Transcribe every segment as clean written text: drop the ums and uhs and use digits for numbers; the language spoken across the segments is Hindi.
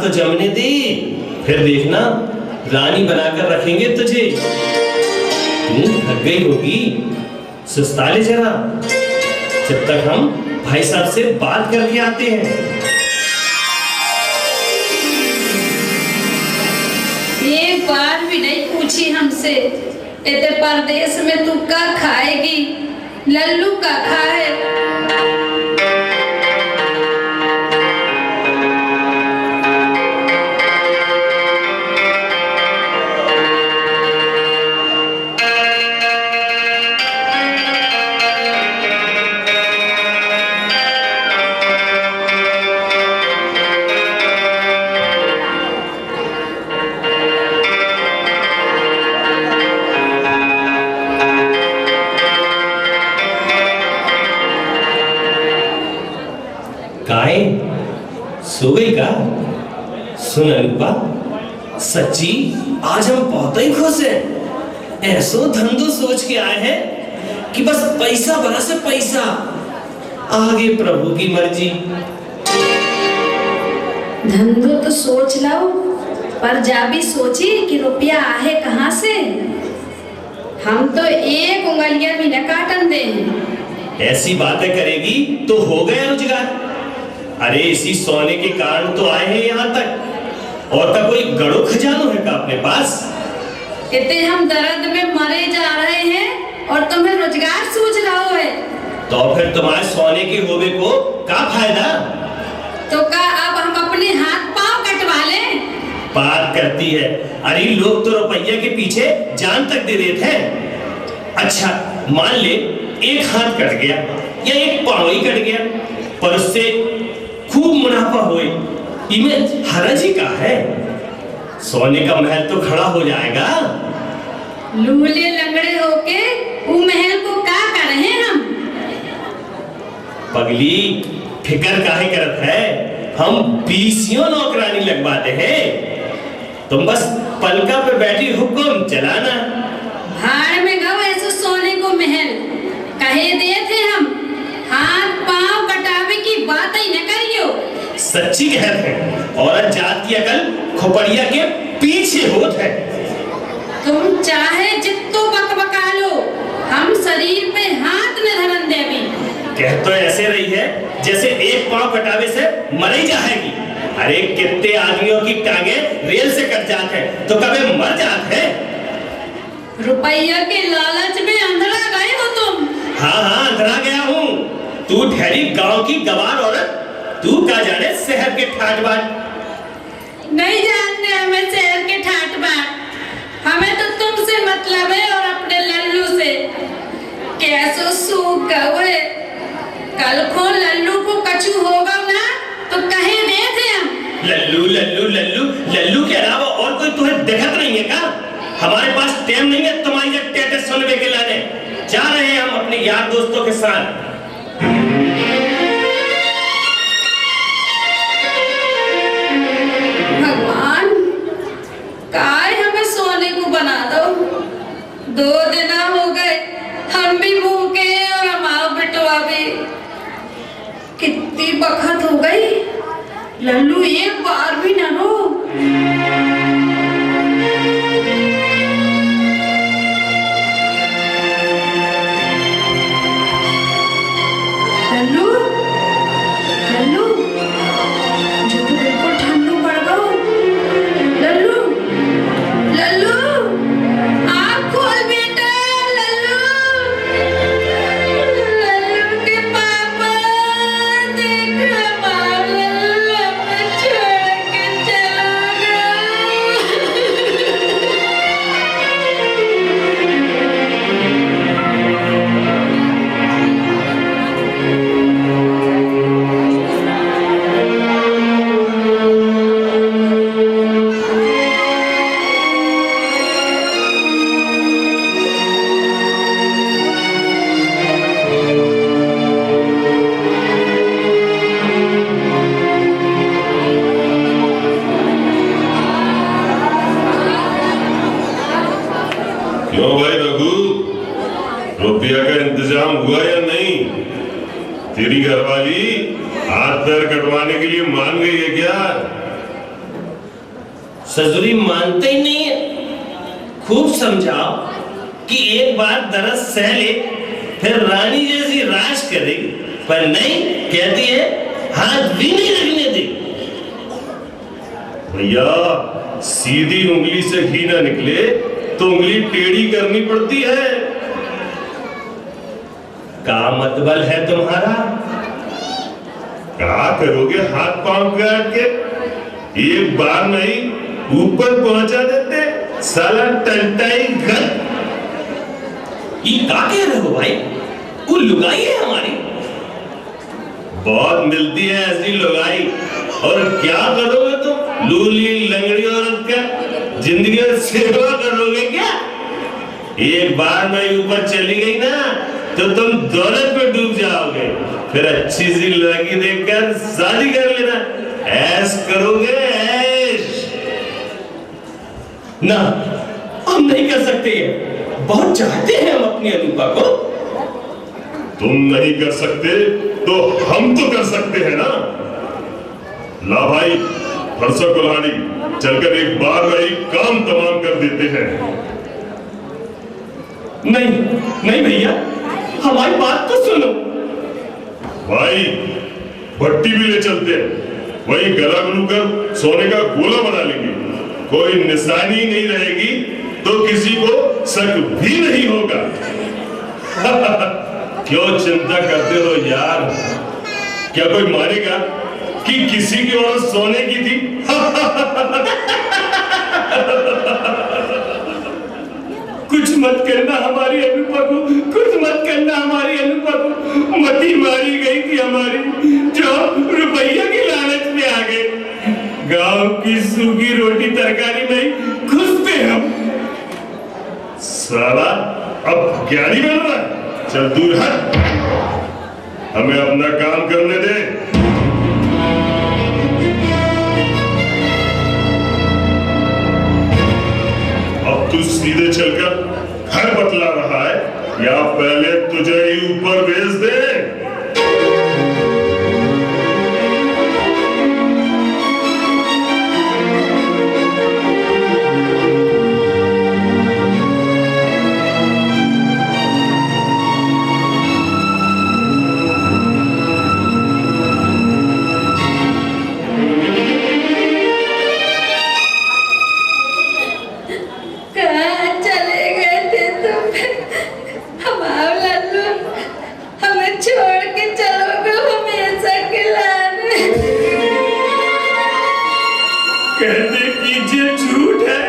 तो जमने दे, फिर देखना रानी बनाकर रखेंगे तुझे। तू थक गई होगी, सुस्ता ले जरा, जब तक हम भाई साहब से बात करके आते हैं। एक बार भी नहीं पूछी हमसे, इतने परदेश में तू क्या खाएगी, लल्लू का खाए। काहे सो गई का? सुन अनुपा, सच्ची आज हम बहुत ही खुश हैं। ऐसो धंधो सोच के आए हैं कि बस पैसा बरसे पैसा, आगे प्रभु की मर्जी। धंधो तो सोच लो, पर जा भी सोची कि रुपया आहे कहाँ से। हम तो एक उंगलियां भी न काटन दे। ऐसी बातें करेगी तो हो गया रोजगार। अरे इसी सोने के कारण तो आए हैं यहाँ तक, और का कोई गड़ो खजानो है का अपने पास? इतने हम दर्द में मरे जा रहे हैं और तुम्हें रोजगार सूझ रहा है। तो फिर तुम्हारे सोने के होवे को क्या फायदा? तो का अब हम अपने हाथ पांव कटवा लें? बात करती है, अरे लोग तो रुपया के पीछे जान तक दे देते हैं। अच्छा मान ले एक हाथ कट गया या एक पांव ही कट गया, पर उससे खूब मुनाफा हुए, इमें हरज ही का है। सोने का महल तो खड़ा हो जाएगा। लूले लंगड़े होके वो महल को क्या करें हम? पगली फिकर काहे करत है, हम 20 नौकरानी लगवाते हैं, तुम बस पलका पे बैठी हुक्म चलाना। भाड़ में गो ऐसे सोने को महल कहे दे थे हम, हाथ पांव कटावे की बात ही न करियो। सच्ची कहते हैं, औरत जात की अकल खोपड़िया के पीछे होत है। तुम चाहे जित्तो बकबका लो, हम शरीर पे हाथ न धरन देवी। कह तो ऐसे रही है जैसे एक पांव कटावे से मर ही जाएगी। अरे कितने आदमियों की टांगे रेल से कट जाते हैं तो कभी मर जाते हैं। रुपया के लालच में अंधड़ा गए हो तुम। हाँ अंधड़ा गया हूँ। तू ठहरी गांव की गवार औरत, तू क्या जाने शहर के ठाट बाट। नहीं जानते हमें शहर के ठाट बाट, हमें तो तुमसे मतलब है और अपने लल्लू से। कैसो सूख गए, कल को लल्लू को कछु होगा ना तो कहे दे थे हम। लल्लू लल्लू लल्लू लल्लू के अलावा और कोई तुम्हें दिखत नहीं है का? हमारे पास टाइम नहीं है तुम्हारी जब टेटस सुनने के लाने। जा रहे हैं हम अपने यार दोस्तों के साथ। भगवान काय हमें सोने को बना दो। 2 दिन हो गए हम भी भूखे और हमारा बेटवा भी। कितनी बखत हो गई, लल्लू एक बार भी न रो। लल्लू लल्लू जो तो बिल्कुल ठंडू पड़ गो। लल्लू लल्लू आँख खोल बेटा। लल्लू लल्लू के पापा देख हमारा लल्लू हमें छोड़ के चला गया। क्यों भाई रघु, रुपया का इंतजाम हुआ या नहीं? तेरी घरवाली हाथ पैर कटवाने के लिए मान गई है क्या? ससुरी मानते ही नहीं है। खूब समझाओ कि एक बार दरस सह ले, फिर रानी जैसी राज करेगी, पर नहीं, कहती है हाथ भी नहीं लगने दे। भैया सीधी उंगली से घी ना निकले तो उंगली टेढ़ी करनी पड़ती है। का मतबल है तुम्हारा? क्या करोगे हाथ पांव काट के? एक बार नहीं ऊपर पहुंचा देते, साला टंटाई गन। ये क्या कह रहे हो भाई? वो लुगाई है हमारी। बहुत मिलती है ऐसी लुगाई, और क्या करोगे तुम लूली लंगड़ी औरत का? जिंदगी में सेवा करोगे क्या? एक बार मैं ऊपर चली गई ना तो तुम दौलत में डूब जाओगे, फिर अच्छी सी लड़की देखकर शादी कर लेना, ऐश करोगे ऐश। ना, हम नहीं कर सकते ये। बहुत चाहते हैं हम अपनी अनुपा को। तुम नहीं कर सकते तो हम तो कर सकते हैं ना। ला भाई फरसा कुल्हाड़ी, चलकर एक बार में ही काम तमाम कर देते हैं। नहीं नहीं भैया, हमारी बात तो सुनो। भाई भट्टी भी ले चलते हैं, वही गला गुलू कर सोने का गोला बना लेंगे। कोई निशानी नहीं रहेगी तो किसी को शक भी नहीं होगा। क्यों चिंता करते हो यार? क्या कोई मानेगा कि किसी की औरत सोने की थी? कुछ मत करना हमारी अनुपा को, कुछ मत करना हमारी अनुपा को। मती मारी गई थी हमारी, जो रुपया की लालच में आ गए। गांव की सूखी रोटी तरकारी में खुश थे हम। साला अब ज्ञानी बन रहा है? चल दूर हट, हमें अपना काम करने दे। अब तू सीधे चलकर घर बतला रहा है या पहले तुझे ही ऊपर भेज दे? कहाँ चले गए थे तुम? हमारा लल्लू हमें छोड़ के चलोगे हमेशा के लाने। कहते कीजिए झूठ है,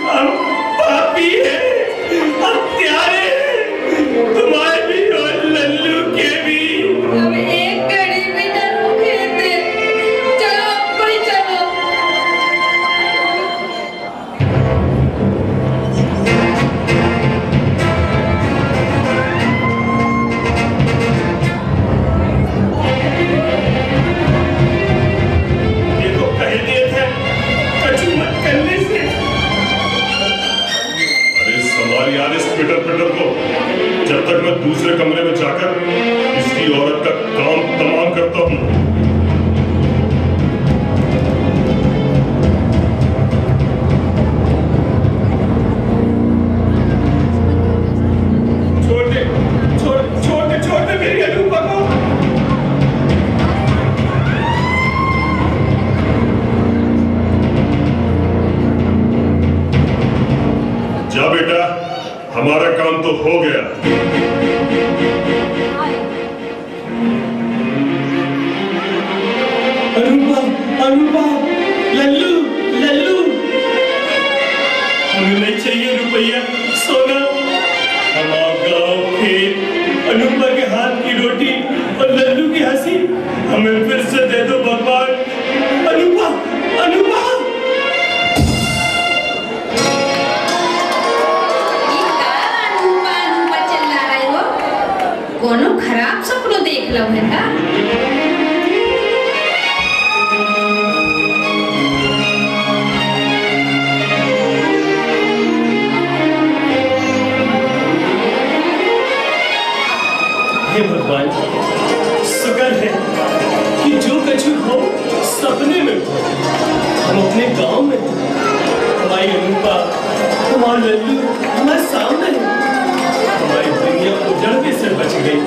हम पापी है, हत्यारे हैं, तुम्हारे भी और लल्लू के भी। हम एक घड़ी भी न रुके थे। चलो अब कोई चलो। ये तो कह दिए थे कछु मत करने से। अरे संभाल यार इस पिटर पिटर को, जब तक मैं दूसरे कमरे में जाकर इसकी औरत का काम तमाम करता हूँ। छोड़ दे मेरी अनुपा को। जा बेटा, हमारा काम तो हो गया। अनुपा, अनुपा, लल्लू, लल्लू, हमें नहीं चाहिए रुपया, सोना। हमारा गांव खेत, अनुपा के हाथ की रोटी और लल्लू की हंसी हमें फिर से दे दो भगवान। अनुपा, अनुपा। कोनो खराब सपनो देख लो है का? हे भगवान, शुक्र है कि जो कछु हो सपने में हो। हम अपने गांव में हमारी अनुपा, हमारा लल्लू हमारे सामने है। हमारी दुनिया उजड़ने से बच गई।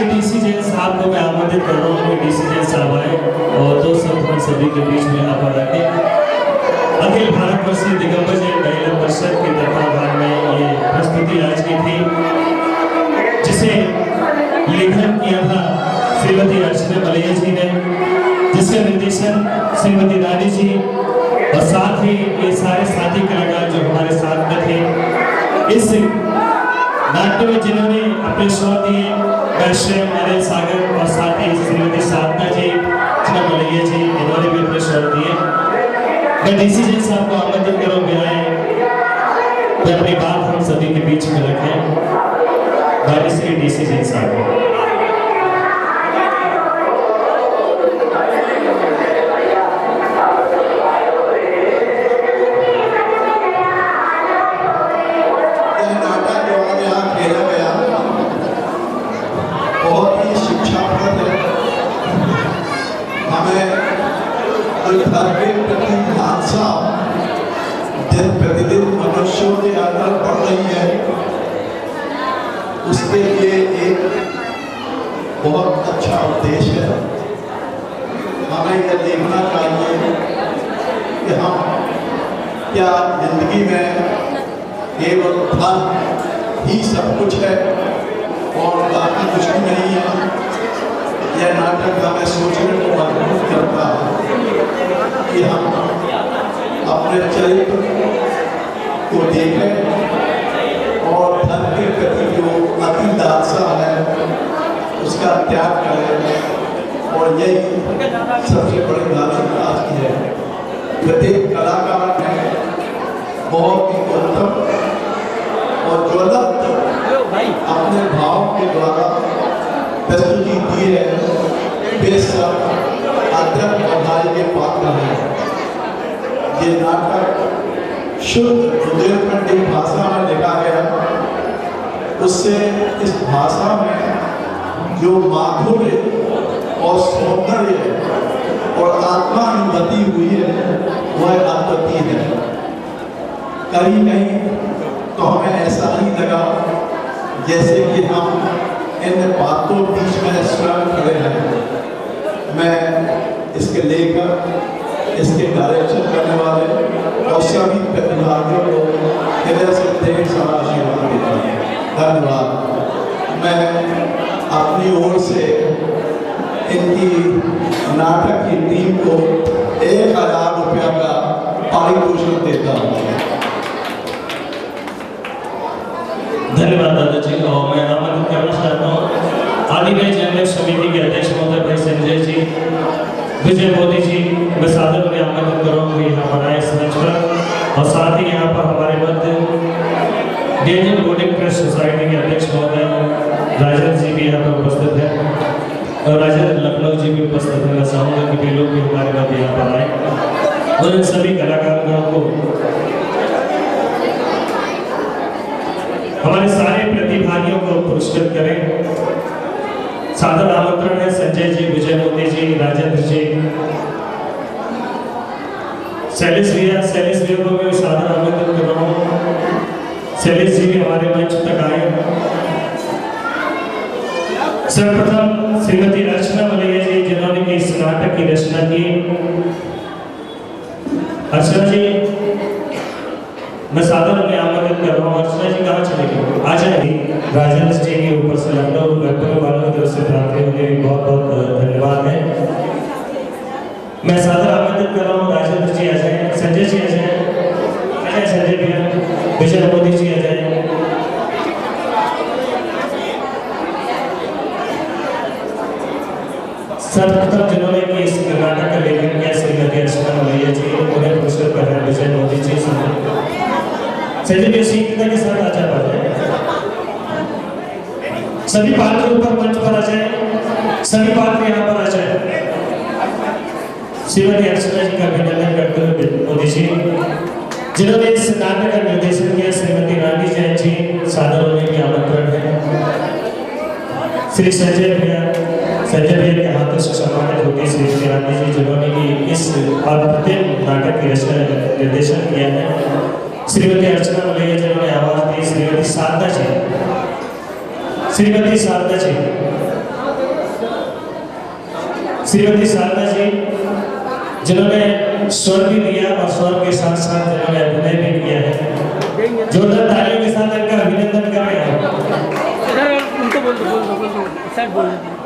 डीसी जैन साहब को मैं आमंत्रित कर रहा हूँ कि डीसी जैन साहब आए और दो शब्द हम सभी के बीच में यहाँ पर रखे। अखिल भारतवर्षीय दिगंबर जैन महिला परिषद के तत्वाधान में ये प्रस्तुति आज की थी, जिसे लेखन किया था श्रीमती अर्चना मलैया जी ने, जिसका निर्देशन श्रीमती रानी जी और साथ ही ये सारे साथी कलाकार जो हमारे साथ में थे। इस नाट्य में जिन्होंने अपने स्वर दिए वैश्य अनिल सागर और साथ ही श्रीमती साधना जी, अर्चना मलैया जी, इन्होंने भी अपने स्वर दिए। मैं डीसी जैन साहब को आमंत्रित करूँ आए कि अपनी बात हम सभी के बीच में रखें। श्री डीसी जैन साहब दिन प्रतिदिन मनुष्यों के अंदर बढ़ रही है, उसके लिए एक बहुत अच्छा उद्देश्य है। हमें यह देखना चाहिए कि हम क्या जिंदगी में केवल धन ही सब कुछ है और बाकी कुछ भी नहीं है। यह नाटक हमें सोचने को मजबूर करता है कि हम अपने चरित्र को देखें और धन के प्रति जो अति लालसा है उसका त्याग करें, और यही सबसे बड़ी लालसा आज की है। प्रत्येक कलाकार ने बहुत ही उत्तम और ज्वलंत अपने भाव के द्वारा प्रस्तुति दी है। बेशक अध्यक्ष बधाई के पात्र हैं। ये नाटक शुद्ध बुंदेलखंडी भाषा में लिखा गया, उससे इस भाषा में जो माधुर्य और सौंदर्य और आत्मानुभूति हुई है वह अद्वितीय है। कहीं नहीं तो हमें ऐसा नहीं लगा जैसे कि हम इन बातों बीच में स्वयं खड़े हैं। मैं इसके लेखक, इसके डायरेक्शन करने वाले और सभी प्रतिभागियों को हृदय से ढेर सारा आशीर्वाद देता हूँ। धन्यवाद। मैं अपनी ओर से इनकी नाटक की टीम को 1000 रुपया का पारितोषिक देता हूँ। धन्यवाद दादाजी। और मैं आमंत्रित करना चाहता हूँ आदिवासी जनरल समिति के अध्यक्ष महोदय भाई संजय जी, विजय मोदी जी, मैं सादर में आमंत्रित करूँगा यहाँ पर आए मंच पर। और साथ ही यहाँ पर हमारे मध्य डेंजर बोर्डिंग ट्रस्ट सोसाइटी के अध्यक्ष महोदय राजेंद्र जी भी यहाँ पर उपस्थित है और राजेंद्र लखनऊ जी भी उपस्थित है। मैं चाहूँगा कि वे लोग भी हमारे मध्य यहाँ पर आए और इन सभी कलाकारों को, हमारे सारे प्रतिभागियों को पुरस्कृत करें। सादर आमंत्रण है संजय जी, विजय मोदी जी, राजेंद्र जी, शैलेश भैया को मैं सादर आमंत्रित कर रहा हूँ। शैलेश जी भी हमारे मंच तक आए। सर्वप्रथम श्रीमती अर्चना मलैया जी, जिन्होंने कि इस नाटक की रचना की। अर्चना जी मैं सादर में आमंत्रित कर रहा हूँ। अर्चना जी कहाँ चले गए? आ जाएगी। राजेंद्र जी के ऊपर से लखनऊ लखनऊ वालों की तरफ से प्राप्त होने भी बहुत बहुत धन्यवाद है। मैं सादर आमंत्रित कर रहा हूँ। राजेंद्र जी आ जाए, संजय जी आ जाए, संजय भैया, विजय मोदी जी आ जाए। सर्वप्रथम जिन्होंने कि इस नाटक का लेखन किया श्रीमती अर्चना मलैया जी, उन्हें पुरस्कृत कर रहे हैं विजय मोदी जी। संजय जी शीघ्रता के साथ आ जाए, सभी पात्र ऊपर मंच पर आ जाए, सभी पात्र यहाँ पर आ जाए। श्रीमती अर्चना जी का अभिनंदन करते हुए मोदी जी, जिन्होंने इस नाटक का निर्देशन किया श्रीमती रानी जैन शामिल होने की आमंत्रण है। श्री संजय भैया के हाथों से सम्मानित होगी श्री गांधी जी, जिन्होंने कि इस अद्भुत नाटक की रचना निर्देशन किया है। श्रीमती अर्चना मलैया जिन्होंने आवाज दी, श्रीमती शारदा जी जिन्होंने स्वर भी दिया और स्वर के साथ साथ जिन्होंने अभिनय भी किया है। जोरदार तालियों के साथ इनका अभिनंदन कर रहे हैं।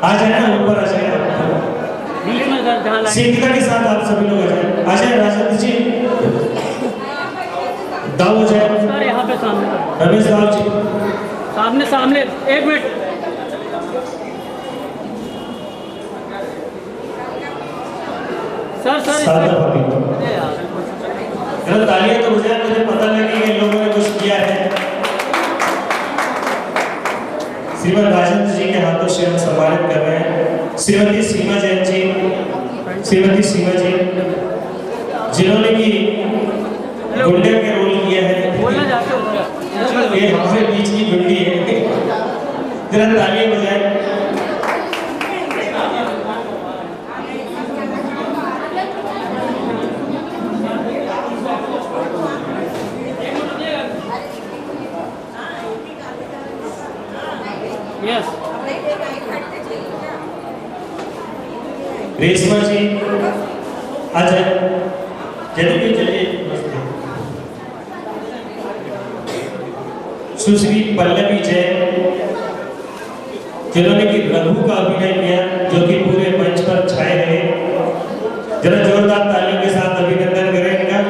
आ जाए ना, ऊपर आ जाए, शीघ्रता के साथ आप सभी लोग आ जाए राजेंद्र जी, दाव हो जाए सर, यहाँ पे सामने रमेश राव जी, सामने 1 मिनट। सर सादा भाभी तालियां तो बजाय, मुझे पता लगी कि लोगों ने कुछ किया है। श्रीमती राजेंद्र जी के हाथों से हम सम्मानित कर रहे हैं श्रीमती सीमा जैन जी, जिन्होंने की गुंडे के रोल किया है। ये हमारे बीच की गुंडी है, जरा तालियां बजाएं। यस, रेशमा जी आ जाए, चलिए चलिए। सुश्री पल्लवी जैन, जिन्होंने कि रघु का अभिनय किया, जो कि पूरे मंच पर छाए रहे। जरा जोरदार तालियों के साथ अभिनंदन करें इनका।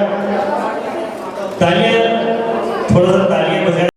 तालियां, थोड़ा सा तालियां बजाएं।